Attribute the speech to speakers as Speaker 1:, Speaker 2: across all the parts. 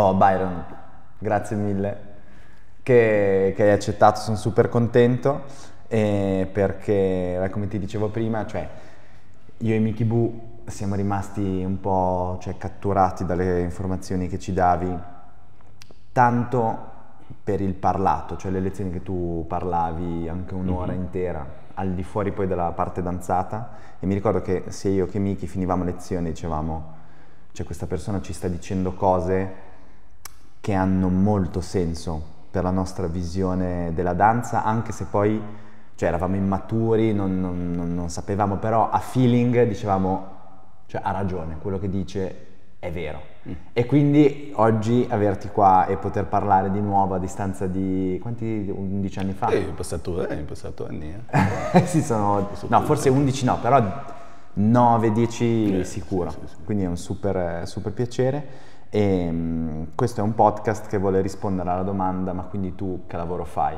Speaker 1: Oh Byron, grazie mille che hai accettato, sono super contento perché come ti dicevo prima, cioè io e Mickey Boo siamo rimasti un po', cioè, catturati dalle informazioni che ci davi, tanto per il parlato, cioè le lezioni che tu parlavi anche un'ora intera, al di fuori poi della parte danzata, e mi ricordo che sia io che Mickey finivamo lezioni e dicevamo, cioè questa persona ci sta dicendo cose che hanno molto senso per la nostra visione della danza, anche se poi, cioè, eravamo immaturi, non sapevamo, però a feeling dicevamo, cioè ha ragione, quello che dice è vero. E quindi oggi averti qua e poter parlare di nuovo a distanza di, quanti, 11 anni fa?
Speaker 2: È passato anni.
Speaker 1: Sì, no, forse 11 no, però 9-10 sicuro,
Speaker 2: sì.
Speaker 1: quindi è un super piacere. E questo è un podcast che vuole rispondere alla domanda: ma quindi tu che lavoro fai?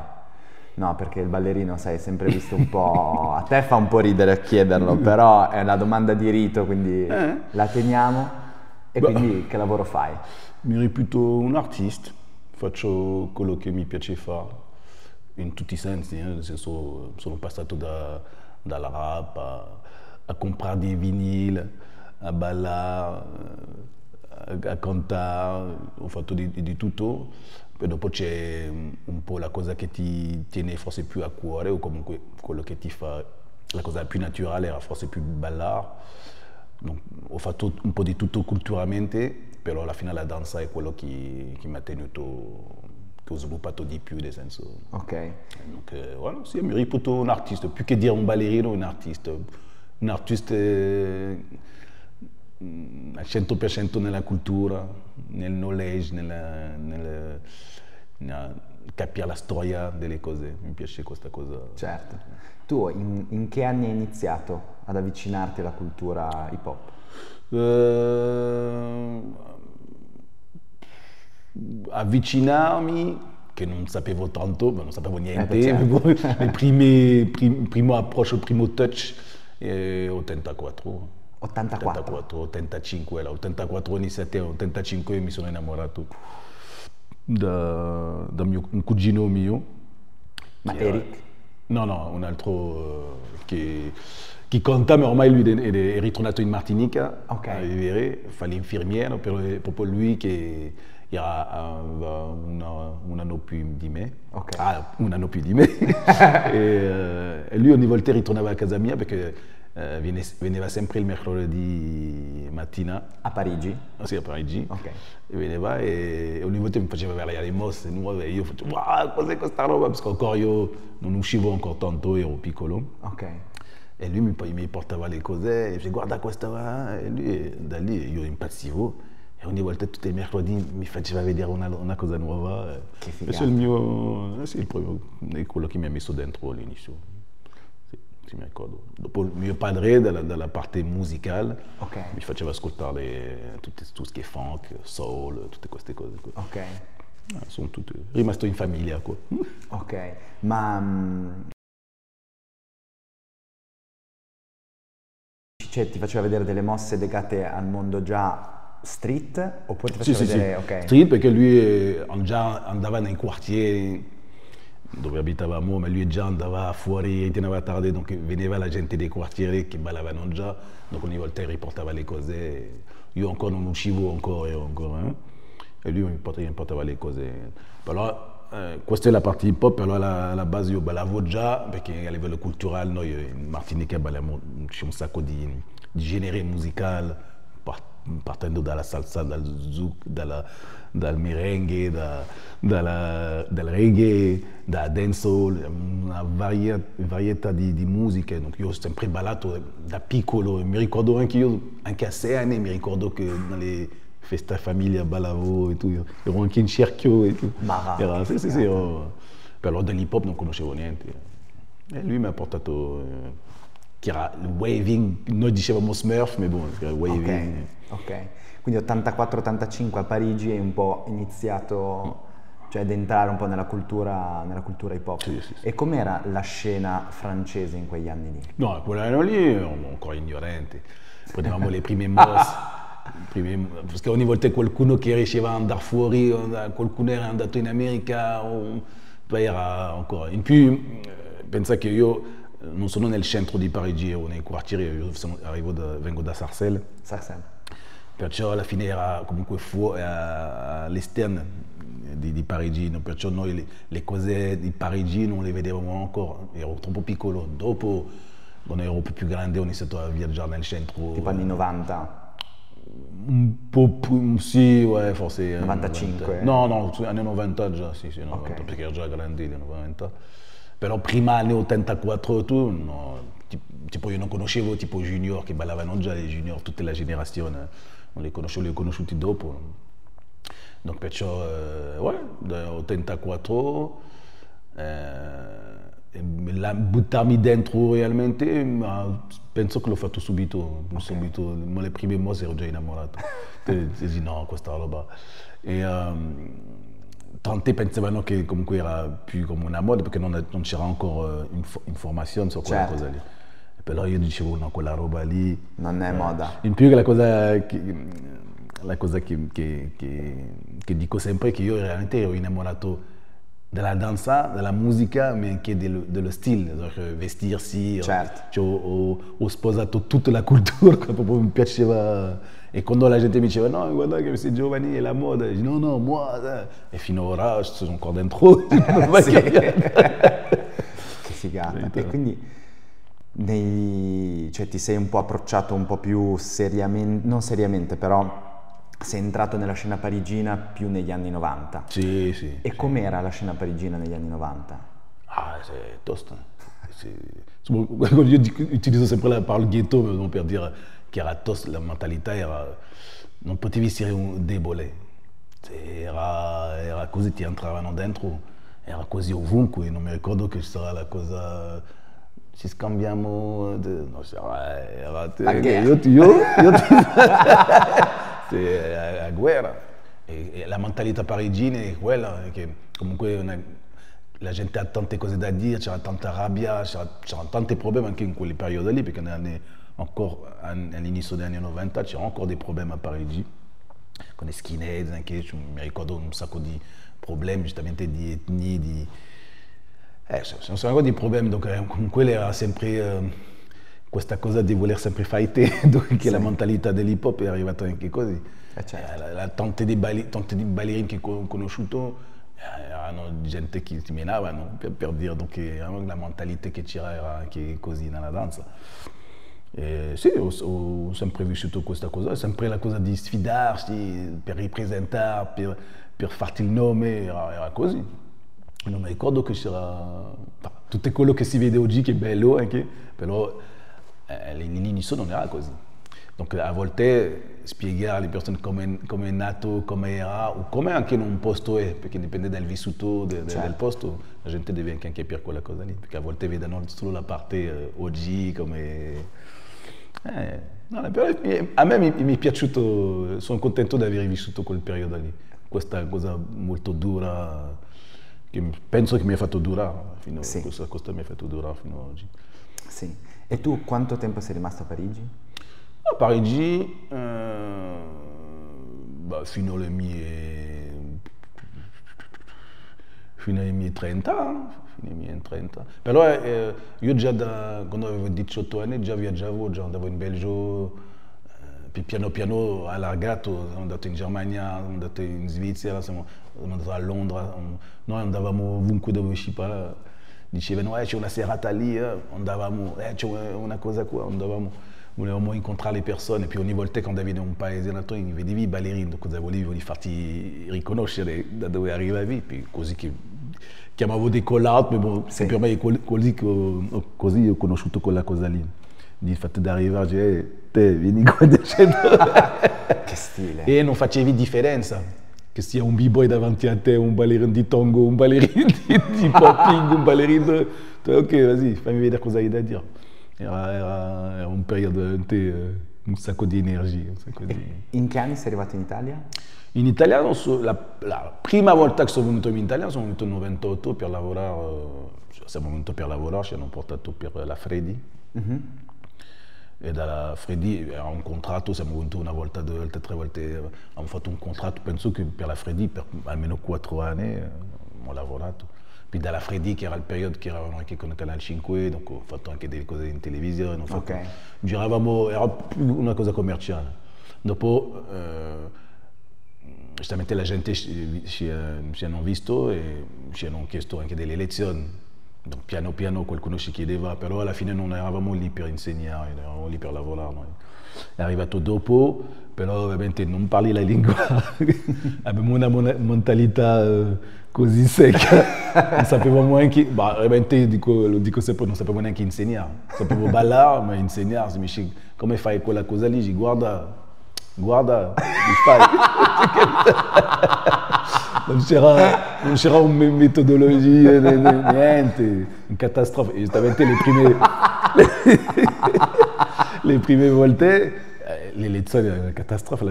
Speaker 1: No, perché il ballerino, sai, è sempre visto un po', a te fa un po' ridere a chiederlo, però è una domanda di rito, quindi la teniamo. E quindi che lavoro fai?
Speaker 2: Mi reputo un artista, faccio quello che mi piace fare in tutti i sensi, nel senso sono passato dalla rap a comprare dei vinili, a ballare, a cantare, ho fatto di tutto. Poi dopo c'è un po' la cosa che ti tiene forse più a cuore, o comunque quello che ti fa, la cosa più naturale era forse più ballare. Donc, ho fatto un po' di tutto culturalmente, però alla fine la danza è quello che mi ha tenuto, che ho sviluppato di più, nel senso.
Speaker 1: Ok.
Speaker 2: Donc, voilà, sì, mi reputo un artista, più che dire un ballerino, un artista. Un artista al 100% nella cultura, nel knowledge, nel capire la storia delle cose. Mi piace questa cosa.
Speaker 1: Certo. Tu in che anni hai iniziato ad avvicinarti alla cultura hip hop?
Speaker 2: Avvicinarmi, che non sapevo tanto, non sapevo niente,
Speaker 1: certo.
Speaker 2: il primo approccio, il primo touch è 84. 85, 84 ho iniziato, 85 mi sono innamorato da un cugino mio.
Speaker 1: Ma Eric?
Speaker 2: No, un altro che canta, ma ormai lui è ritornato in Martinica a vivere, fa l'infermiera, proprio lui che aveva un anno più di me. Un anno più di me. e lui ogni volta ritornava a casa mia perché veniva sempre il mercoledì mattina.
Speaker 1: A Parigi?
Speaker 2: Sì, a Parigi.
Speaker 1: Ok.
Speaker 2: E veniva e ogni volta mi faceva vedere le mosse nuove e io facevo, wow, cos'è questa roba? Perché ancora io non uscivo ancora tanto, ero piccolo.
Speaker 1: Ok.
Speaker 2: E lui mi portava le cose e dicevo, guarda questa va. E lui, da lì io impazzivo. E ogni volta, tutti i mercoledì, mi faceva vedere una cosa nuova.
Speaker 1: Che figata.
Speaker 2: Questo è il mio, sì, è quello che mi ha messo dentro all'inizio. Sì, mi ricordo. Dopo mio padre, dalla parte musicale, mi faceva ascoltare tutto che è funk, soul, tutte queste cose.
Speaker 1: Ok.
Speaker 2: Sono tutte, rimasto in famiglia, qua.
Speaker 1: Ok, ma cioè, ti faceva vedere delle mosse legate al mondo già street, oppure ti faceva vedere... Ok.
Speaker 2: Street, perché lui già andava nei quartieri dove abitavamo, ma lui già andava fuori, teneva tardi, donc veniva la gente dei quartieri che ballavano già, donc ogni volta riportava le cose. Io ancora non uscivo, e lui mi portava le cose. Però questa è la parte hip hop, però alla base io ballavo già, perché a livello culturale noi in Martinica balliamo, c'è un sacco di generi musicali, partendo dalla salsa, dal zouk, dal merengue, dal reggae, da dancehall, una varietà di musiche. Donc io ho sempre ballato da piccolo, mi ricordo anche a 6 anni, mi ricordo che nelle feste a famiglia ballavo e tutto, ero anche in cerchio e tutto. Sì, però dell'hip hop non conoscevo niente. E lui mi ha portato... che era il waving, noi dicevamo Smurf, ma era waving.
Speaker 1: Ok, quindi 84-85 a Parigi è un po' iniziato, cioè ad entrare un po' nella cultura hip hop.
Speaker 2: Sì.
Speaker 1: E com'era la scena francese in quegli anni lì?
Speaker 2: No, quell'anno lì eravamo ancora ignoranti, prendevamo le prime mosse. Perché ogni volta qualcuno che riusciva ad andare fuori, qualcuno era andato in America, poi era ancora. In più, pensa che io non sono nel centro di Parigi, ero nei quartieri, vengo da Sarcelles. Perciò alla fine era comunque all'esterno di Parigi, perciò noi le cose di Parigi non le vedevamo ancora, ero troppo piccolo. Dopo, quando ero un po' più grande, ho iniziato a viaggiare nel centro.
Speaker 1: Tipo anni 90?
Speaker 2: Un po' più, sì, forse
Speaker 1: 95?
Speaker 2: 90. No, anni 90 già, sì, 90,
Speaker 1: Okay.
Speaker 2: perché ero già grande negli anni 90. Però prima anni 84 tu, no, tipo io non conoscevo tipo i junior che ballavano già, i junior, tutta la generazione, non li conoscevo, li ho conosciuti dopo. Donc perciò, da 84, buttarmi dentro realmente, ma penso che l'ho fatto subito, le prime mesi ero già innamorato. Dici no, questa roba. E tanti pensavano che comunque era più come una moda perché non c'era ancora informazione su quella cosa lì. Però io dicevo no, quella roba lì
Speaker 1: Non è moda.
Speaker 2: in più la cosa che dico sempre è che io realmente ero innamorato della danza, della musica, ma anche dello stile, vestirsi.
Speaker 1: Certo.
Speaker 2: Cioè, ho sposato tutta la cultura, proprio mi piaceva. E quando la gente mi diceva no, guarda che questi giovani è la moda, io dico no, moi. E fino ad ora sono ancora dentro.
Speaker 1: Sì. Che figata. E quindi cioè, ti sei un po' approcciato un po' più seriamente, non seriamente, però sei entrato nella scena parigina più negli anni 90.
Speaker 2: Sì, sì.
Speaker 1: E com'era la scena parigina negli anni 90?
Speaker 2: Ah, c'est tosto. Io utilizzo sempre la parola ghetto per dire che era tosto, la mentalità era. Non potevi essere un debole. Era così, ti entravano dentro, era così ovunque. Non mi ricordo che c'era la cosa. Ci scambiamo. No, era.
Speaker 1: La guerra.
Speaker 2: Io la guerra. E la mentalità parigina è quella, che comunque la gente ha tante cose da dire, c'era tanta rabbia, c'erano tanti problemi anche in quelle periodi lì, perché all'inizio degli anni 90 c'erano ancora dei problemi a Parigi, con le skinheads, anche mi ricordo un sacco di problemi, giustamente di etnie, sono un po' di problemi, donc comunque era sempre questa cosa di voler sempre fighter, che la mentalità dell'hip hop è arrivata anche così.
Speaker 1: Certo.
Speaker 2: Tante di ballerini che ho conosciuto erano gente che ti menavano, per dire, donc la mentalità che c'era era anche così nella danza. Sì, ho sempre vissuto questa cosa, sempre la cosa di sfidarsi per rappresentare, per farti il nome, era così. Non mi ricordo che c'era tutto quello che si vede oggi che è bello anche, però all'inizio non era così. Donc a volte spiegare alle persone come è nato, come era, o come anche in un posto è, perché dipende dal vissuto del posto, la gente deve anche capire quella cosa lì, perché a volte vedono solo la parte oggi come. No, però a me mi è piaciuto, sono contento di aver vissuto quel periodo lì, questa cosa molto dura, che penso che mi ha fatto durare, questa cosa mi ha fatto durare fino ad oggi.
Speaker 1: Sì. E tu quanto tempo sei rimasto a Parigi?
Speaker 2: A Parigi, fino ai miei 30, Però io già quando avevo 18 anni già viaggiavo, già andavo in Belgio, piano piano allargato, sono andato in Germania, sono andato in Svizzera, sono andato a Londra, noi andavamo ovunque dove si parla, dicevano c'è una serata lì, andavamo, c'è una cosa qua, volevamo incontrare le persone, poi ogni volta quando avevi un paese nato vedevi i ballerini, cosa volevi farti riconoscere da dove arrivavi, poi così che chiamavo dei call-out, ma bon, per me è così ho conosciuto quella cosa lì, di fatto di arrivare, te vieni qua dicendo.
Speaker 1: Che stile!
Speaker 2: E non facevi differenza, che sia un b-boy davanti a te, un ballerino di tango, un ballerino di popping, un ballerino, ok, vas-y, fammi vedere cosa hai da dire. Era un periodo veramente un sacco di energia.
Speaker 1: In che anni sei arrivato in Italia?
Speaker 2: In Italia, la prima volta che sono venuto in Italia sono venuto nel 98 per lavorare, siamo venuti per lavorare, ci hanno portato per la Freddy. e da Freddy era un contratto, siamo venuti una volta, 2 volte, 3 volte, abbiamo fatto un contratto, penso che per la Freddy per almeno 4 anni ho lavorato. Poi dalla Freddy che era il periodo che eravamo anche con il Canale 5, donc ho fatto anche delle cose in televisione, giravamo, era più una cosa commerciale. Dopo giustamente la gente ci hanno visto e ci hanno chiesto anche delle lezioni. Donc, piano piano qualcuno ci chiedeva, però alla fine non eravamo lì per insegnare, eravamo lì per lavorare. Noi. È arrivato dopo, però ovviamente non parli la lingua, abbiamo una mentalità così secca, non sapevamo neanche, ovviamente lo dico sempre, non sapevamo neanche insegnare, sapevo ballare, ma insegnare, mi dice come fai quella cosa lì, dici guarda, mi fai. Non c'era una metodologia, niente, una catastrofe. E giustamente le prime volte, le lezioni erano una catastrofe,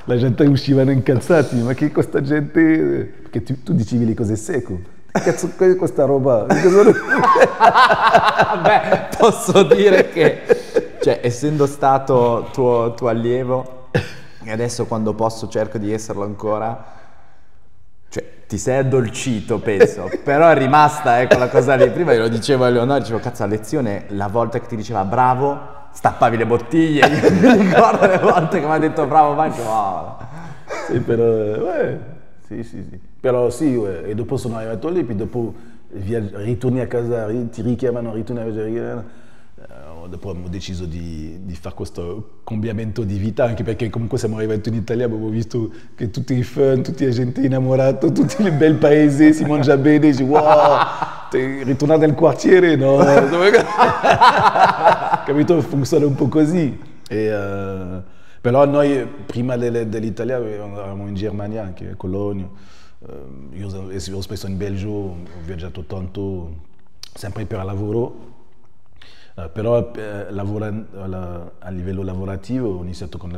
Speaker 2: la gente usciva incazzati, ma che questa gente, perché tu dicevi le cose secche, che cazzo è questa roba?
Speaker 1: Beh, posso dire che, cioè, essendo stato tuo allievo, e adesso quando posso cerco di esserlo ancora, cioè ti sei addolcito penso, però è rimasta quella cosa lì. Prima io lo dicevo a Leonora, dicevo cazzo a lezione la volta che ti diceva bravo stappavi le bottiglie, io mi ricordo le volte che mi ha detto bravo vai, wow.
Speaker 2: Sì però, sì, però sì, e dopo sono arrivato lì, poi dopo ritorni a casa, ti richiamano, ritorni a casa. Dopo abbiamo deciso di fare questo cambiamento di vita, anche perché comunque siamo arrivati in Italia, abbiamo visto che tutti i fun, tutta la gente innamorata, tutti i bel paesi, si mangia bene, dici wow, ritornare nel quartiere, no? Capito? Funziona un po' così. Però noi prima dell'Italia eravamo in Germania, anche a Colonia, io ho spesso in Belgio, ho viaggiato tanto, sempre per lavoro. Però a livello lavorativo ho iniziato con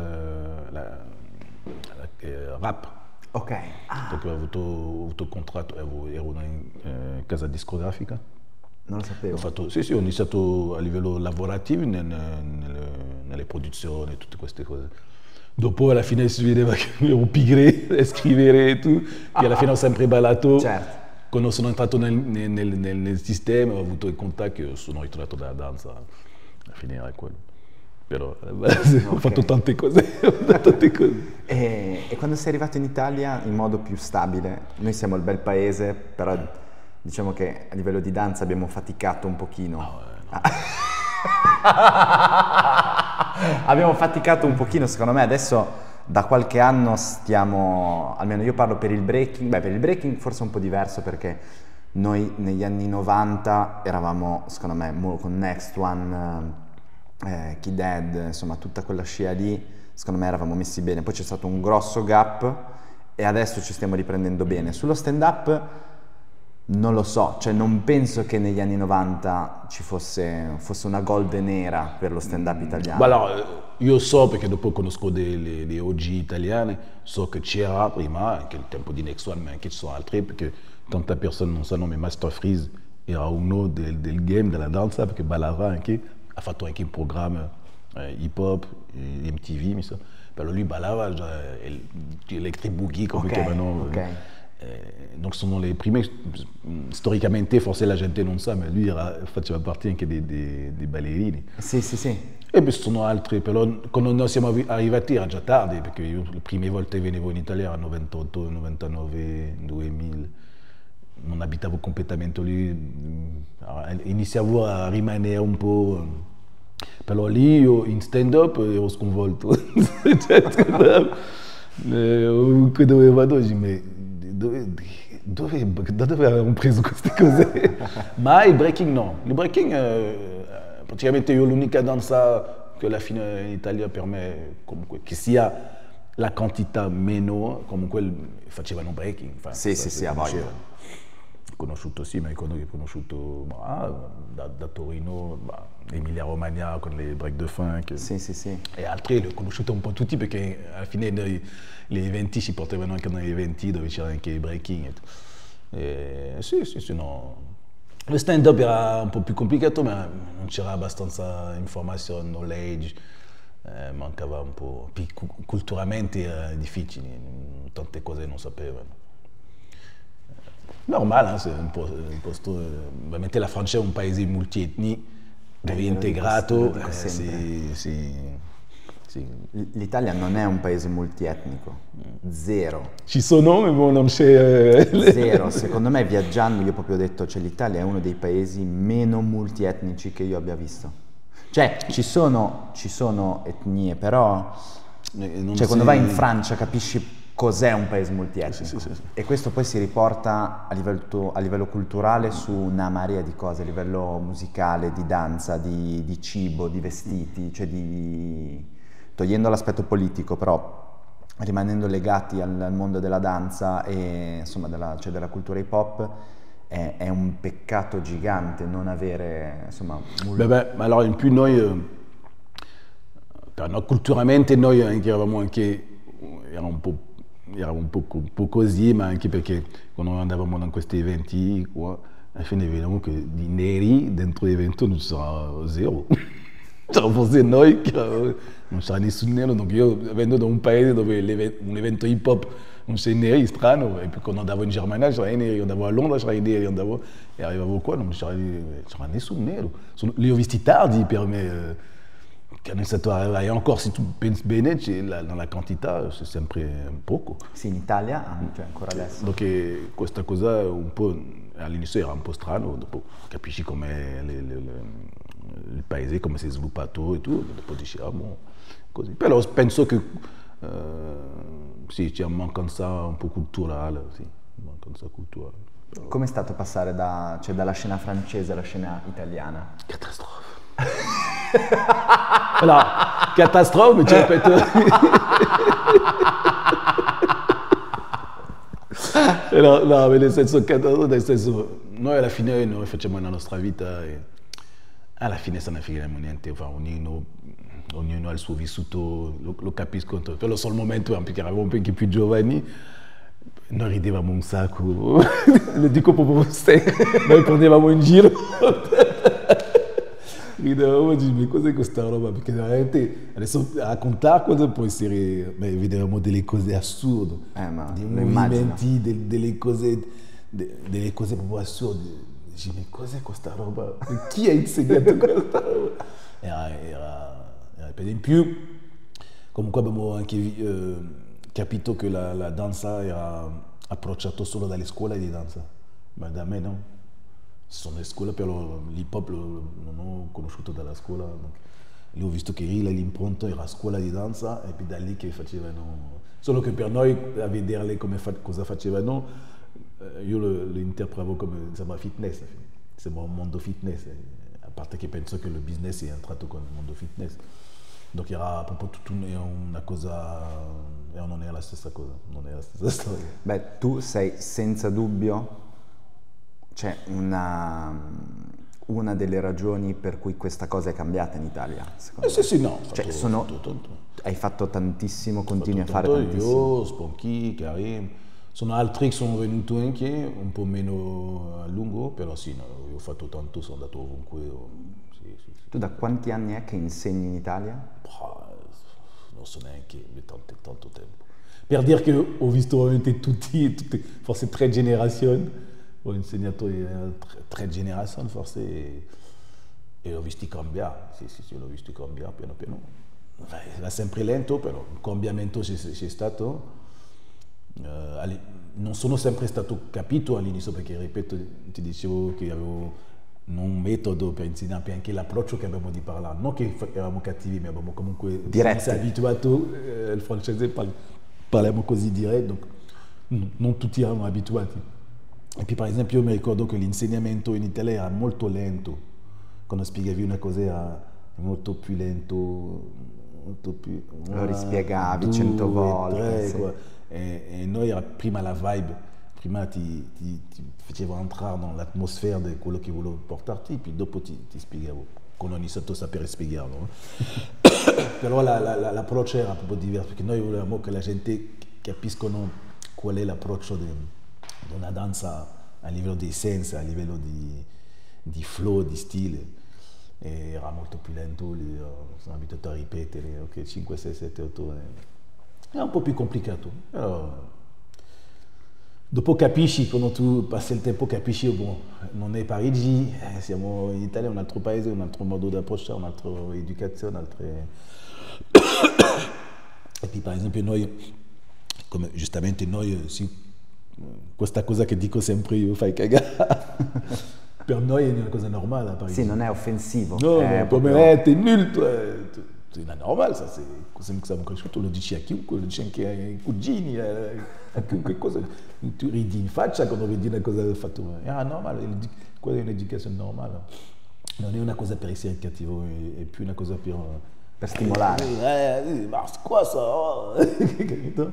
Speaker 2: rap.
Speaker 1: Ok.
Speaker 2: Perché ho avuto contratto, ero in casa discografica.
Speaker 1: Non lo sapevo.
Speaker 2: Sì, ho iniziato a livello lavorativo nelle produzioni, tutte queste cose. Dopo alla fine si vedeva che ero pigre a scrivere e tutto, che alla fine ho sempre ballato.
Speaker 1: Certo.
Speaker 2: Quando sono entrato nel sistema ho avuto i contatti e sono ritornato dalla danza a finire quello. Però ho fatto tante cose.
Speaker 1: E quando sei arrivato in Italia in modo più stabile, noi siamo il bel paese, però diciamo che a livello di danza abbiamo faticato un pochino.
Speaker 2: No.
Speaker 1: Abbiamo faticato un pochino secondo me, adesso da qualche anno stiamo, almeno io parlo per il breaking, per il breaking forse è un po' diverso perché noi negli anni 90 eravamo secondo me con Next One, Kid Ed, insomma tutta quella scia lì, secondo me eravamo messi bene, poi c'è stato un grosso gap e adesso ci stiamo riprendendo bene. Sullo stand up non lo so, cioè non penso che negli anni 90 ci fosse una golden era per lo stand up italiano.
Speaker 2: Allora, io so perché dopo conosco le OG italiane, so che c'era prima anche il tempo di Next One, ma anche ci sono altri, perché tante persone non sanno, ma Master Freeze era uno del game, della danza, perché ballava anche, ha fatto anche un programma hip hop, MTV, mi sa, però lui ballava, Electric Boogie, come chiamano. Donc sono le prime, storicamente forse la gente non sa, ma lui faceva parte anche dei ballerini.
Speaker 1: Sì.
Speaker 2: E poi sono altri, però quando noi siamo arrivati era già tardi, perché io le prime volte venivo in Italia era 98, 99, 2000, non abitavo completamente lì, iniziavo a rimanere un po', però lì io in stand-up ero sconvolto. Ovunque dove vado, da dove avevamo preso queste cose? Ma il breaking no, il breaking praticamente io l'unica danza che alla fine in Italia per me comunque che sia la quantità meno comunque facevano breaking.
Speaker 1: Sì, a voglia.
Speaker 2: Conosciuto sì, ma quando ho conosciuto da Torino, Emilia Romagna con le break de funk.
Speaker 1: Sì.
Speaker 2: E altri li ho conosciuti un po' tutti perché alla fine gli eventi ci portavano anche negli eventi dove c'era anche il breaking. Sì, no. Lo stand-up era un po' più complicato, ma non c'era abbastanza informazione, knowledge, mancava un po'. Culturalmente era difficile, tante cose non sapevano. Normal, hein, c'est un posto, ovviamente la Francia è un paese multietnico, dove è integrato, sì.
Speaker 1: L'Italia non è un paese multietnico, zero.
Speaker 2: Ci sono, ma non c'è...
Speaker 1: Zero, secondo me viaggiando io proprio ho detto, cioè l'Italia è uno dei paesi meno multietnici che io abbia visto. Cioè ci sono etnie, però cioè, quando vai in Francia capisci cos'è un paese multietnico.
Speaker 2: Sì.
Speaker 1: E questo poi si riporta a livello culturale su una marea di cose, a livello musicale, di danza, di cibo, di vestiti, cioè togliendo l'aspetto politico, però rimanendo legati al mondo della danza e insomma della cultura hip hop, è un peccato gigante non avere insomma...
Speaker 2: Ma allora in più noi, culturalmente noi eravamo un po' così, ma anche perché quando andavamo in questi eventi qua, alla fine vedevamo che di neri dentro l'evento non c'era zero. C'era forse noi, non c'era nessun nero, quindi io vengo da un paese dove un evento hip hop non c'è neri, strano, e poi quando andavo in Germania c'era i neri, andavo a Londra c'era i neri, e arrivavo qua non c'era nessun nero. Li ho visti tardi per me, che hanno iniziato a arrivare, e ancora se tu pensi bene, nella quantità c'è sempre poco.
Speaker 1: Sì, in Italia, cioè ancora adesso.
Speaker 2: Perché questa cosa un po', all'inizio era un po' strano, dopo capisci come il paese, come si è sviluppato e tutto, dopo dici, così. Però penso che sì, c'è una mancanza un po' culturale, sì, mancanza culturale.
Speaker 1: Com'è stato passare dalla scena francese alla scena italiana?
Speaker 2: Catastrofe. Allora, catastrofe, cioè, no, nel senso, noi alla fine noi facciamo la nostra vita e alla fine se ne freghiamo niente, ognuno ha il suo vissuto, lo capisco, però sul momento, perché eravamo un po' più giovani, noi ridevamo un sacco, lo dico proprio noi prendevamo in giro. Ridevamo e dicevo, ma cos'è questa roba? Perché veramente adesso raccontare cosa può essere, vedevamo delle cose assurde, dei movimenti, delle cose proprio assurde. Dicevo, ma cos'è questa roba? Chi ha insegnato questa roba? In più, comunque abbiamo anche capito che la danza era approcciata solo dalle scuole di danza, ma da me no. Sono le scuole, però l'hip hop non ho conosciuto dalla scuola, lì ho visto che l'impronta era scuola di danza e poi da lì che facevano, solo che per noi a vederle cosa facevano, io lo interpretavo come insomma fitness, sembra un mondo fitness, a parte che penso che il business è entrato con il mondo fitness, donc era proprio tutta una cosa, e non è la stessa cosa, non è la stessa storia.
Speaker 1: Beh, tu sei senza dubbio c'è una delle ragioni per cui questa cosa è cambiata in Italia, secondo me.
Speaker 2: Sì, no.
Speaker 1: Cioè, hai fatto tantissimo, continui a fare tantissimo.
Speaker 2: Io, Sponky, Karim, sono altri che sono venuti anche, un po' meno a lungo, però sì, no, io ho fatto tanto, sono andato ovunque. Sì.
Speaker 1: Tu da quanti anni è che insegni in Italia?
Speaker 2: Non so neanche, tanto tempo. Per dire che ho visto veramente tutti, forse 3 generazioni. Ho insegnato a 3 generazioni forse e l'ho visto cambiare, sì, l'ho visto cambiare piano piano. Era sempre lento, però un cambiamento c'è stato. Non sono sempre stato capito all'inizio perché, ripeto, ti dicevo che avevo un metodo per insegnare, anche l'approccio che abbiamo di parlare. Non che eravamo cattivi, ma abbiamo comunque
Speaker 1: diretti.
Speaker 2: Abituato al francese, parliamo così diretto, donc non tutti eravamo abituati. E poi per esempio io mi ricordo che l'insegnamento in Italia era molto lento, quando spiegavi una cosa era molto più lento, molto più...
Speaker 1: Lo rispiegavi 100 volte.
Speaker 2: Sì. E noi era prima la vibe, prima ti facevo entrare nell'atmosfera di quello che volevo portarti, poi dopo ti spiegavo, quando ho iniziato a sapere spiegarlo. Però l'approccio era proprio diverso, perché noi volevamo che la gente capiscono qual è l'approccio di una danza a livello di essenza, a livello di di flow, di stile. E era molto più lento, lì, sono abituato a ripetere, ok, 5, 6, 7, 8. È un po' più complicato, però dopo capisci, quando tu passi il tempo capisci, bon, non è Parigi, siamo in Italia, è un altro paese, un altro modo d'approccio, un'altra educazione, altre... E poi per esempio noi, come giustamente noi, questa cosa che dico sempre io, fai cagare. Per noi è una cosa normale a Parigi.
Speaker 1: Sì, non è offensivo.
Speaker 2: No,
Speaker 1: è
Speaker 2: per
Speaker 1: proprio...
Speaker 2: me t'es nul, c'est normal, ça, c'est così che siamo cresciuti, lo dici a chiunque, lo dici anche ai cugini, a chiunque cosa. Tu ridi in faccia quando vedi una cosa del fatto. È normale, quella è un'educazione normale. Non è una cosa per essere cattivo, è più una cosa
Speaker 1: per stimolare.
Speaker 2: Ma qua ça, capito?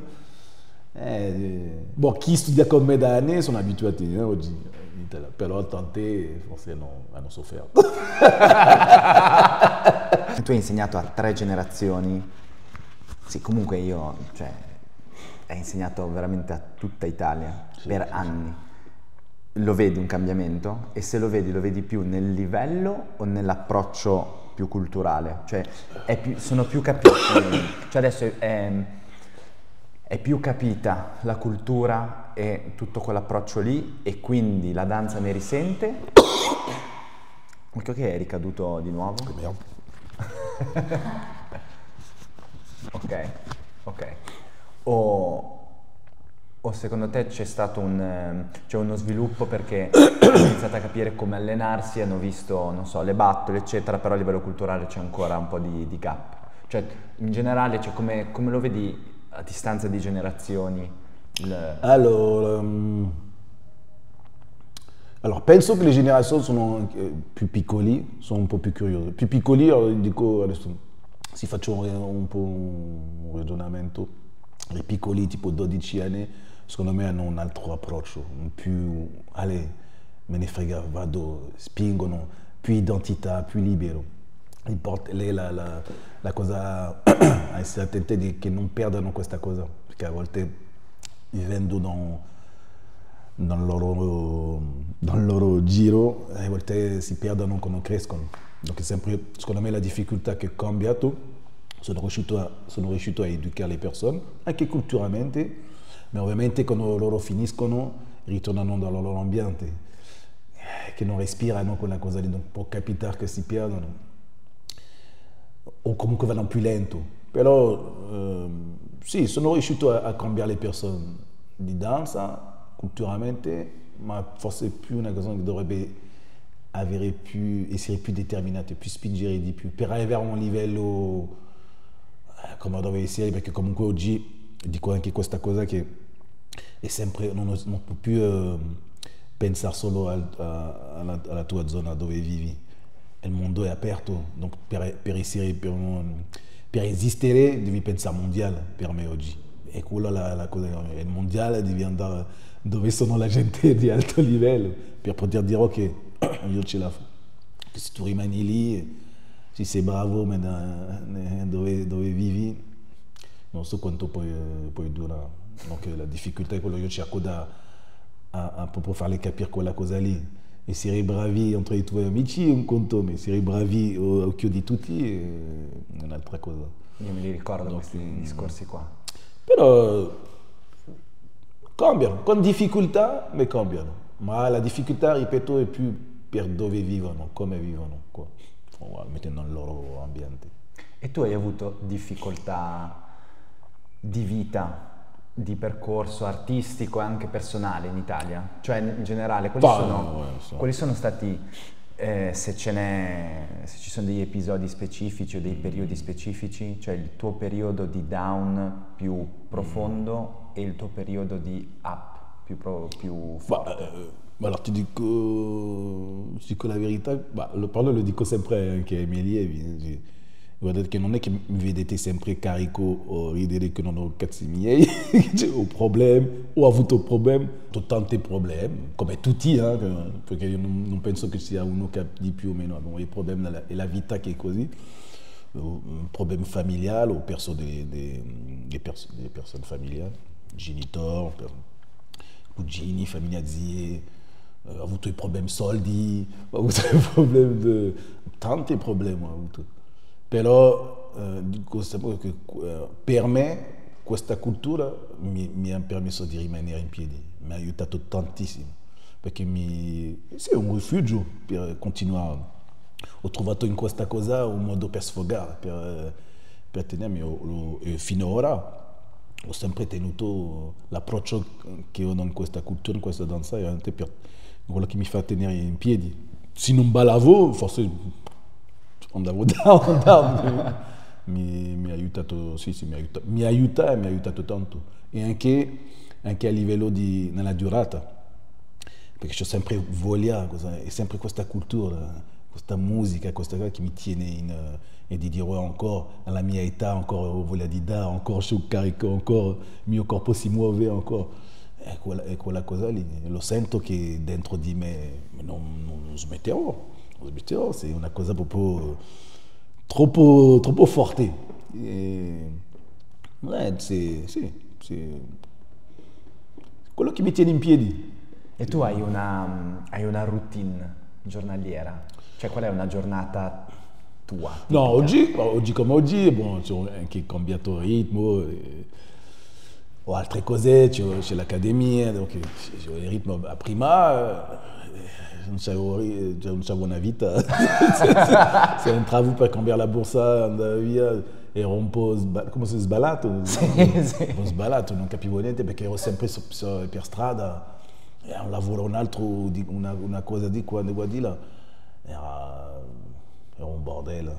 Speaker 2: Bon, chi studia con me da anni sono abituati oggi, però tante forse hanno sofferto.
Speaker 1: Tu hai insegnato a 3 generazioni, sì, comunque cioè, hai insegnato veramente a tutta Italia per anni. Lo vedi un cambiamento? E se lo vedi più nel livello o nell'approccio più culturale? Cioè, sono più capiti, cioè adesso è più capita la cultura e tutto quell'approccio lì e quindi la danza ne risente? Ecco che è ricaduto di nuovo. Ok. O secondo te c'è stato uno sviluppo perché hanno iniziato a capire come allenarsi, hanno visto, non so, le battole, eccetera, però a livello culturale c'è ancora un po' di gap. Cioè, in generale, cioè, come lo vedi a distanza di generazioni?
Speaker 2: Allora, penso che le generazioni sono più piccoli, sono un po' più curiosi. Più piccoli, dico adesso, si faccio un po' un ragionamento. I piccoli, tipo 12 anni, secondo me hanno un altro approccio, un più, allez, me ne frega, vado, spingono, più identità, più libero. Lei la cosa a essere attenti che non perdano questa cosa, perché a volte vivendo nel loro giro, a volte si perdono quando crescono. Donc sempre, secondo me la difficoltà che è cambiato, sono riuscito a educare le persone, anche culturalmente, ma ovviamente quando loro finiscono ritornano nel loro ambiente, che non respirano quella cosa lì, donc può capitare che si perdono. O comunque vanno più lento, però sì, sono riuscito a cambiare le persone di danza culturalmente, ma forse più una cosa che dovrebbe essere più determinata, più spingere di più, per arrivare a un livello come deve essere, perché comunque oggi dico anche questa cosa che è sempre, non può più pensare solo alla tua zona dove vivi. Il mondo è aperto, donc per esistere devi pensare mondiale per me oggi. E quella la cosa, il mondiale devi andare dove sono la gente di alto livello per poter dire ok, io ce la faccio. Se tu rimani lì, se sei bravo ma dove vivi, non so quanto puoi durare. Donc la difficoltà è quello che io cerco a proprio farle capire quella cosa lì. Essere bravi entre i tuoi amici è un conto, ma essere bravi a occhio di tutti è un'altra cosa.
Speaker 1: Io me li ricordo questi discorsi qua.
Speaker 2: Però cambiano, con difficoltà, ma cambiano. Ma la difficoltà, ripeto, è più per dove vivono, come vivono, qua, mettendo nel loro ambiente.
Speaker 1: E tu hai avuto difficoltà di vita, di percorso artistico e anche personale in Italia? Cioè in generale, quali sono stati, se ci sono degli episodi specifici o dei periodi specifici, cioè il tuo periodo di down più profondo e il tuo periodo di up più forte?
Speaker 2: Allora ti dico la verità, lo dico sempre anche ai miei allievi. Guardate che non è che mi vedete sempre carico o ridere che non ho cazzi miei, ho problemi, ho avuto problemi, ho tanti problemi, come tutti, perché io non penso che sia uno che ha di più o meno, abbiamo i problemi, è la vita che è così, un problema familiare, ho perso delle persone familiari, genitori, cugini, famiglia, zie, ho avuto i problemi soldi, ho avuto i problemi tanti problemi ho avuto. Però dico sempre che per me questa cultura mi ha permesso di rimanere in piedi, mi ha aiutato tantissimo, perché sì, è un rifugio per continuare. Ho trovato in questa cosa un modo per sfogare, per tenermi, e finora ho sempre tenuto l'approccio che ho in questa cultura, in questa danza, è veramente per quello che mi fa tenere in piedi. Se non ballavo, forse andavo down, mi ha aiutato, sì, mi aiuta e mi ha aiutato tanto. E anche a livello nella durata, perché ho sempre voglia, è sempre questa cultura, questa musica, questa cosa che mi tiene e di dire ancora alla mia età, ancora ho voglia di dare, ancora sono carico, ancora il mio corpo si muove, ancora. È quella cosa lì, lo sento che dentro di me non smetterò, c'est una cosa proprio troppo forte. Sì, quello che mi tiene in piedi.
Speaker 1: E tu hai una routine giornaliera? Cioè, qual è una giornata tua?
Speaker 2: No,
Speaker 1: tipica?
Speaker 2: oggi come oggi, bon, ho anche cambiato ritmo, ho altre cose, c'è l'accademia, donc c'ho il ritmo. Prima non c'avevo una vita, se entravo per cambiare la borsa, andavo via, ero un po' come se sballato, un po' sballato, non capivo niente perché ero sempre per strada, un lavoro, una cosa di qua, una cosa di là, era un bordello,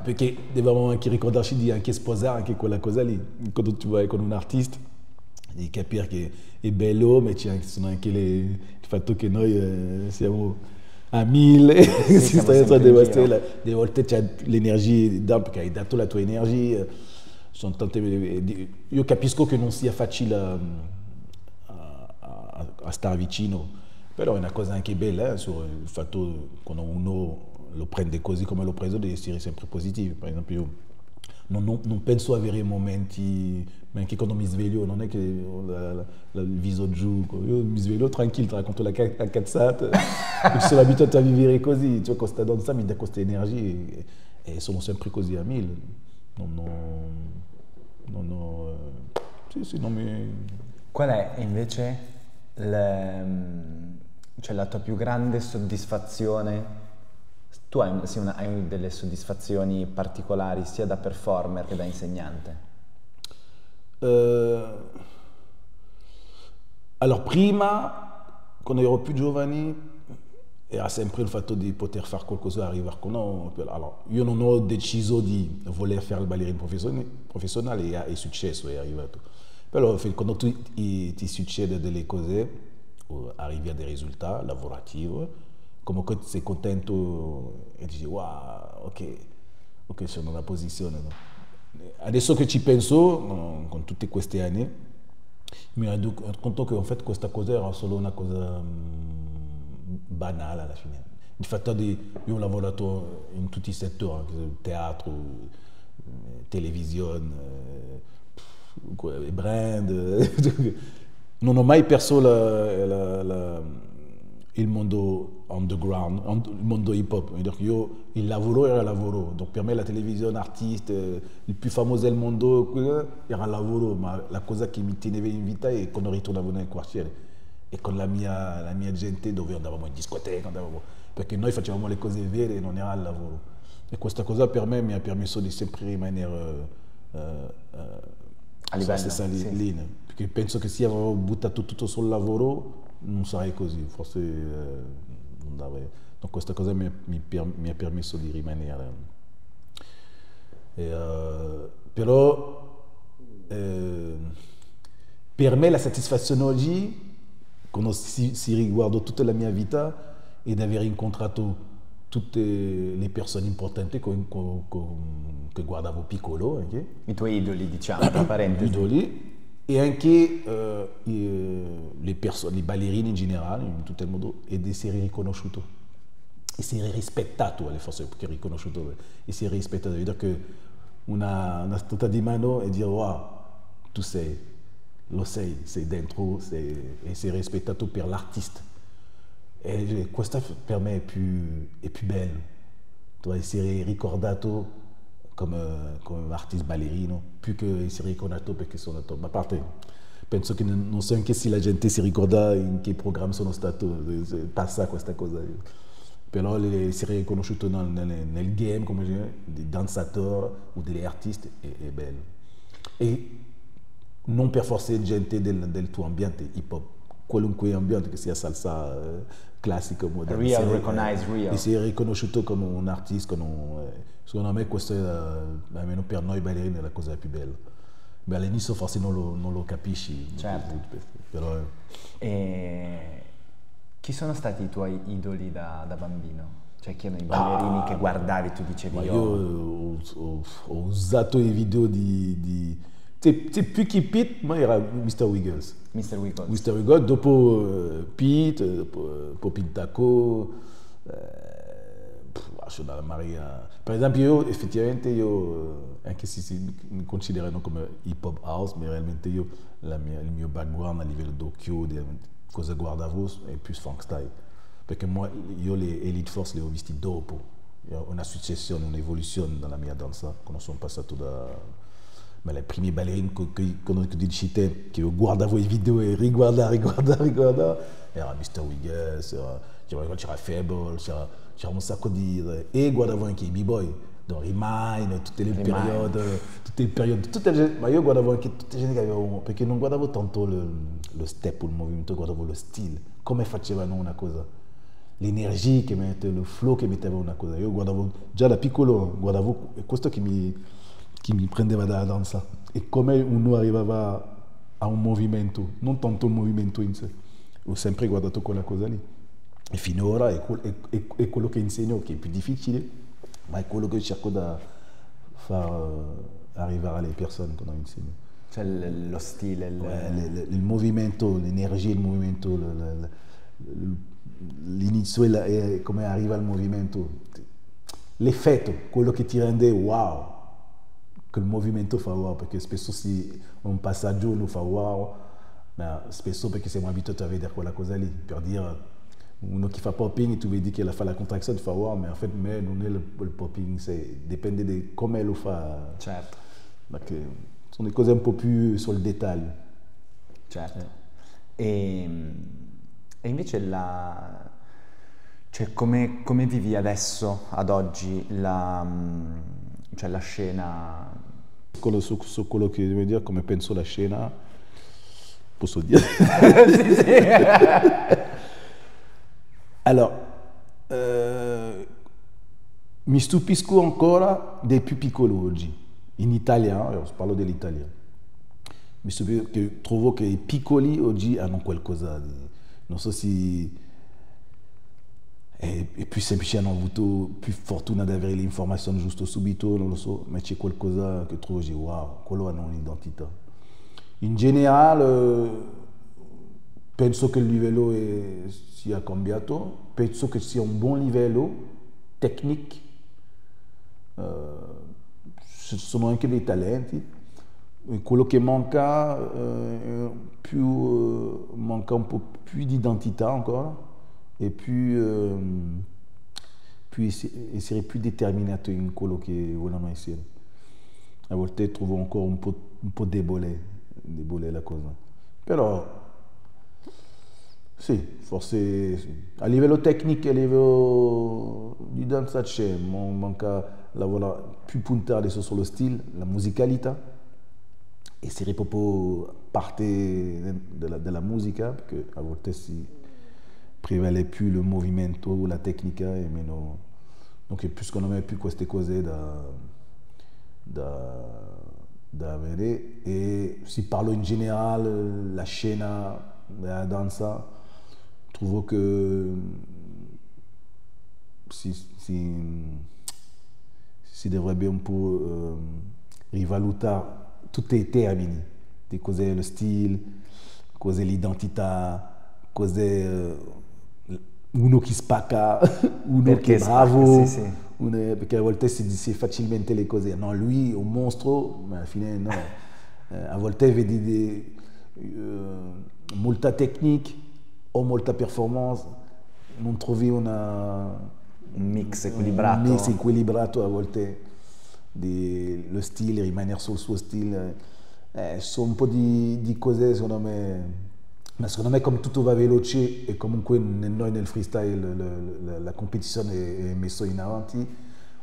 Speaker 2: perché dobbiamo anche ricordarci di anche sposare anche quella cosa lì, quando tu vai con un artista, di capire che è bello, ma sono anche il fatto che noi siamo a 1000, si sta delle volte c'è l'energia, perché hai dato la tua energia, sono tante, io capisco che non sia facile a stare vicino, però è una cosa anche bella, il fatto quando uno lo prende così come l'ho preso di essere sempre positivo. Per esempio io non penso avere momenti, ma anche quando mi sveglio non è che ho il viso giù, io mi sveglio tranquillo, racconto la cazzata, sono abituato a vivere così, cioè questa danza mi dà queste energie e sono sempre così a 1000. Sì, non mi...
Speaker 1: Qual è invece cioè la tua più grande soddisfazione? Tu hai delle soddisfazioni particolari sia da performer che da insegnante?
Speaker 2: Allora, prima, quando ero più giovane, era sempre il fatto di poter fare qualcosa, arrivare con no. Allora, io non ho deciso di voler fare il ballerino professionale e è successo, è arrivato. Però quando ti succede delle cose, arrivi a dei risultati lavorativi, comunque sei contento e dici wow, ok, sono nella posizione. No? Adesso che ci penso, con tutti questi anni, mi rendo conto che in fait questa cosa era solo una cosa banale alla fine. Il fatto di, io ho lavorato in tutti i settori, teatro, televisione, brand, non ho mai perso il mondo underground, il mondo hip hop. Il lavoro era lavoro, donc per me la televisione, artiste, il più famoso del mondo era lavoro, ma la cosa che mi teneva in vita è quando ritornavo nel quartiere e con la mia gente dove andavamo in discoteca, perché noi facevamo le cose vere e non era il lavoro. E questa cosa per me mi ha permesso di sempre rimanere
Speaker 1: a livello,
Speaker 2: stessa linea, perché penso che se avevo buttato tutto sul lavoro non sarei così, forse non andavo. Donc questa cosa mi ha permesso di rimanere. Però per me la soddisfazione oggi, quando si riguarda tutta la mia vita, è di aver incontrato tutte le persone importanti che guardavo piccolo. Okay?
Speaker 1: I tuoi idoli, diciamo, tra parentesi.
Speaker 2: Idoli, e anche i ballerini in generale, in tutto il mondo, ed essere riconosciuto, essere rispettato, forse perché riconosciuto, essere rispettato, vuol dire che una stretta di mano e dire wow, tu sei, lo sei dentro e sei rispettato per l'artista. E questo per me è più bello, tu essere ricordato come artista ballerino, più che essere ricordato perché sono stato, a parte penso che non so anche se la gente si ricorda in che programma sono stato, passa questa cosa, però essere riconosciuto nel game come di danzatore o degli artisti è bello. E non per forza gente del tuo ambiente hip hop, qualunque ambiente che sia salsa classico, moderno,
Speaker 1: Real, recognize real.
Speaker 2: essere riconosciuto come un artista, secondo me questo è, almeno per noi ballerini, è la cosa più bella. Beh, all'inizio forse non lo capisci,
Speaker 1: certo.
Speaker 2: Però
Speaker 1: e chi sono stati i tuoi idoli da bambino? Cioè chi erano i ballerini che guardavi, tu dicevi
Speaker 2: io ho usato i video c'è più che Pete, ma era Mr. Wiggles.
Speaker 1: Mr. Wiggles.
Speaker 2: Mr. Wiggles, dopo Pete, dopo Pintaco, dalla Maria. Per esempio effettivamente anche se mi considerano come hip hop house, ma realmente il mio background a livello d'occhio, di cosa guardavo è più funk style. Perché io le Elite Force le ho visti dopo, una successione, un'evoluzione nella mia danza, quando sono passato ma le prime ballerine che dici te, che io guardavo i video e riguardavo, era Mr. Wiggles, c'era Fable, c'era un sacco e guardavo anche i b-boy, Don Remind, tutte le périodi, ma io guardavo anche tutte le gente che avevano, perché non guardavo tanto lo step o il movimento, guardavo lo stile, come facevano una cosa, l'energia che metteva, lo flow che metteva una cosa. Io guardavo, già da piccolo, guardavo questo che mi prendeva dalla danza, e come uno arrivava a un movimento, non tanto un movimento in sé. Ho sempre guardato quella cosa lì. E finora è quello che insegno, che è più difficile, ma è quello che cerco da far arrivare alle persone quando insegno.
Speaker 1: Cioè lo stile,
Speaker 2: il movimento, l'energia, il movimento, l'inizio e come arriva il movimento, l'effetto, quello che ti rende wow, che il movimento fa wow, perché spesso un passaggio lo fa wow, ma spesso perché siamo abituati a vedere quella cosa lì, per dire uno che fa popping e tu vedi che fa la contrazione, fa wow, ma in fait non è il popping, dipende di come lo fa.
Speaker 1: Certo.
Speaker 2: Perché sono cose un po' più sul dettaglio.
Speaker 1: Certo. E invece cioè come vivi adesso, ad oggi, cioè la scena?
Speaker 2: Su quello che devo dire, come penso la scena, posso dire?
Speaker 1: Sì, sì.
Speaker 2: Allora, mi stupisco ancora dei più piccoli oggi, in italiano, parlo dell'italiano. Mi stupisco che trovo che i piccoli oggi hanno qualcosa di, non so se è più semplice, hanno avuto più fortuna di avere l'informazione giusto subito, non lo so, ma c'è qualcosa che trovo oggi, wow, quello hanno un'identità. In generale, penso che il livello sia cambiato, penso che sia un buon livello tecnico, ci sono anche dei talenti, quello che manca, manca un po' più di identità ancora, e più essere più determinato in quello che vogliono essere. A volte trovo ancora un po' debole la cosa, però sì, forse sì. A livello tecnico, a livello di danza c'è, manca più puntare adesso sullo stile, la musicalità, essere proprio parte della musica, perché a volte si prevale più il movimento, la tecnica e meno, donc più, secondo me, più queste cose da vedere. E si parla in generale, la scena della danza, trovo che si dovrebbe un po' rivalutare tutti i termini di cos'è lo stile, cos'è l'identità, cos'è uno che spacca, uno
Speaker 1: perché
Speaker 2: che è bravo,
Speaker 1: sì, sì.
Speaker 2: Perché a volte si dice facilmente le cose, no, lui è un mostro, ma alla fine no. A volte vedi
Speaker 3: molta tecnica o molta performance, non trovi un
Speaker 1: mix equilibrato.
Speaker 3: Un mix equilibrato a volte, lo stile, rimanere sul suo stile. Sono un po' di cose secondo me. Ma secondo me come tutto va veloce e comunque noi nel freestyle la competizione è messa in avanti,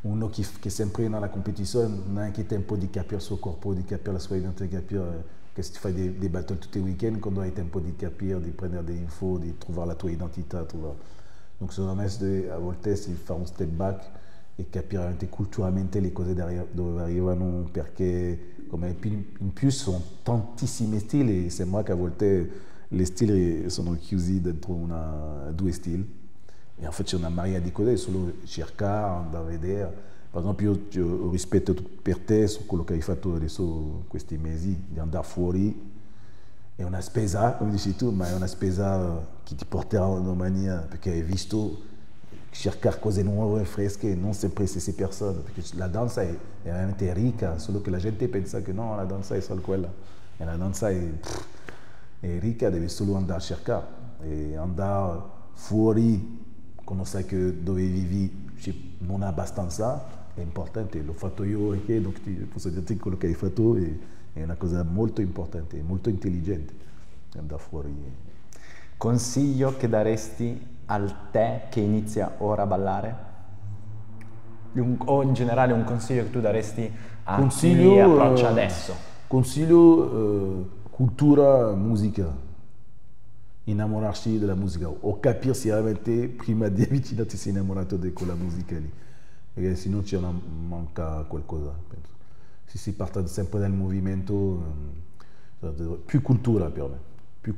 Speaker 3: uno che è sempre nella competizione non ha neanche tempo di capire il suo corpo, di capire la sua identità, di capire che se tu fai dei battle tutti i weekend, quando hai tempo di capire, di prendere delle info, di trovare la tua identità. Donc secondo me a volte si fa un step back e capire veramente culturalmente le cose dove arrivano, perché come in più sono tantissimi stili e sembra che a volte gli stili sono chiusi dentro due stili e in fait c'è una marea di cose, solo cercare, andare a vedere. Per esempio io rispetto per te su quello che hai fatto adesso questi mesi, di andare fuori, è una spesa, come dici tu, ma è una spesa che ti porterà domani, perché hai visto cercare cose nuove e fresche, non sempre stesse persone, perché la danza è veramente ricca, solo che la gente pensa che no, la danza è solo quella, e la danza è ricca, devi solo andare a cercare e andare fuori quando sai che dove vivi non è abbastanza, è importante. L'ho fatto io anche, donc posso dirti quello che hai fatto è una cosa molto importante, molto intelligente andare fuori.
Speaker 1: Consiglio che daresti al te che inizia ora a ballare? O in generale un consiglio che tu daresti a chi approccia adesso?
Speaker 3: Consiglio cultura, musica, innamorarsi della musica o capire se veramente prima di avvicinarti sei innamorato di quella musica lì, perché se no manca qualcosa, penso. Se si parte sempre dal movimento, più cultura per me, più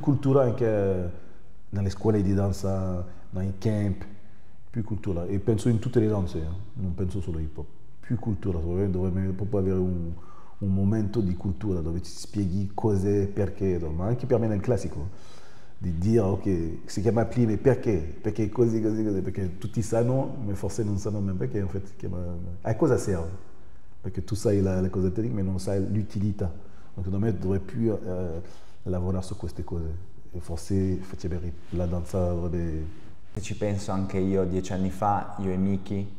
Speaker 3: cultura anche nelle scuole di danza, nei camp, più cultura, e penso in tutte le danze, non penso solo hip hop, più cultura, dovrebbe proprio avere un momento di cultura dove ti spieghi cose, perché, ma anche per me nel classico, di dire ok, si chiama pli, ma perché così, perché tutti sanno, ma forse non sanno mai perché, in fait, a cosa serve? Perché tu sai la cosa tecnica, ma non sai l'utilità. Donc secondo me dovrei più lavorare su queste cose, e forse la danza dovrebbe...
Speaker 1: Se ci penso anche io 10 anni fa, io e Miki,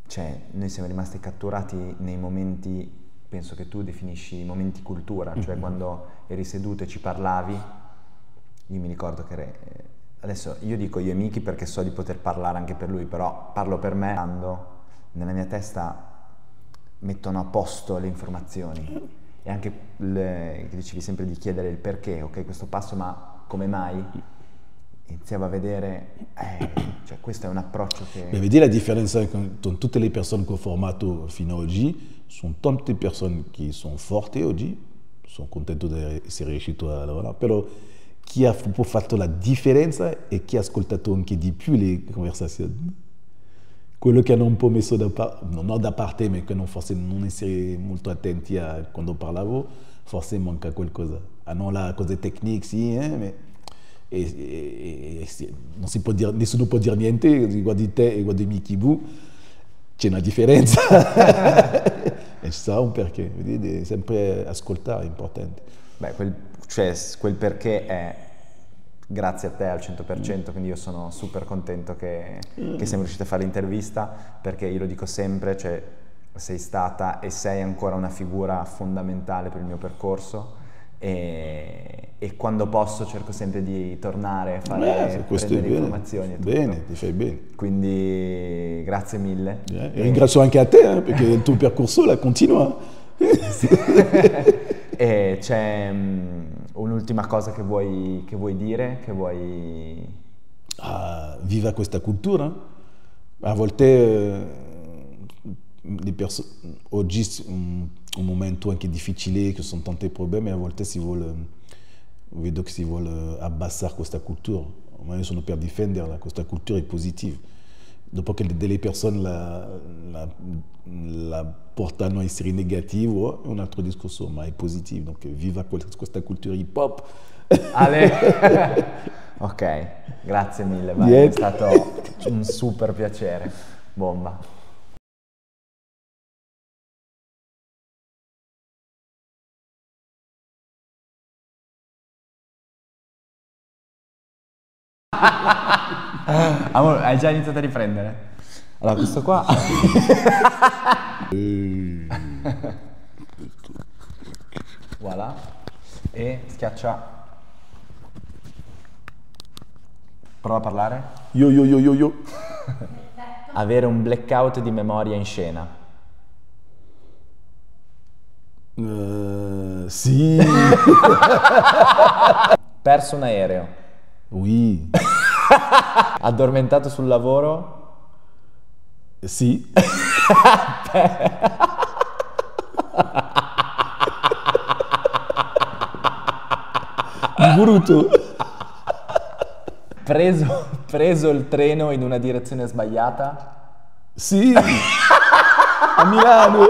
Speaker 1: cioè noi siamo rimasti catturati nei momenti, penso che tu definisci i momenti cultura, cioè quando eri seduto e ci parlavi, io mi ricordo che adesso io dico io e Miki perché so di poter parlare anche per lui, però parlo per me, nella mia testa mettono a posto le informazioni e anche che dicevi sempre di chiedere il perché, ok, questo passo, ma come mai? Iniziavo a vedere, cioè questo è un approccio che...
Speaker 3: Vedi la differenza con tutte le persone che ho formato fino ad oggi, sono tante persone che sono forti oggi, sono contento di essere riuscito a lavorare, però chi ha fatto la differenza è chi ha ascoltato anche di più le conversazioni. Quello che hanno un po' messo da parte, non da parte, ma che forse non essere molto attenti a quando parlavo, forse manca qualcosa. Hanno la cosa tecnica, sì, ma non si può dire, nessuno può dire niente, guardi te e guardi Miki Bu, c'è una differenza. E ci sarà un perché, vedi, sempre ascoltare è importante.
Speaker 1: Beh, quel perché è grazie a te al 100%, quindi io sono super contento che siamo riusciti a fare l'intervista, perché io lo dico sempre, cioè sei stata e sei ancora una figura fondamentale per il mio percorso e quando posso cerco sempre di tornare a prendere informazioni e tutto.
Speaker 3: Bene, ti fai bene.
Speaker 1: Quindi grazie mille.
Speaker 3: E ringrazio anche a te, perché il tuo percorso la continua.
Speaker 1: E c'è un'ultima cosa che vuoi dire, che vuoi...
Speaker 3: Viva questa cultura. A volte le persone, oggi è un momento anche difficile, che sono tanti problemi, a volte vedo che si vuole abbassare questa cultura. Ma io sono per difenderla, questa cultura è positiva. Dopo che delle persone la portano a essere negativo, è un altro discorso, ma è positivo. Donc viva questa cultura hip hop.
Speaker 1: Ok, grazie mille, è stato un super piacere. Bomba. Amore, hai già iniziato a riprendere? Allora, questo qua... Voilà. E schiaccia. Prova a parlare.
Speaker 3: Yo.
Speaker 1: Avere un blackout di memoria in scena.
Speaker 3: Sì.
Speaker 1: Perso un aereo.
Speaker 3: Oui.
Speaker 1: Addormentato sul lavoro.
Speaker 3: Sì. Brutto.
Speaker 1: Preso il treno in una direzione sbagliata.
Speaker 3: Sì. A Milano.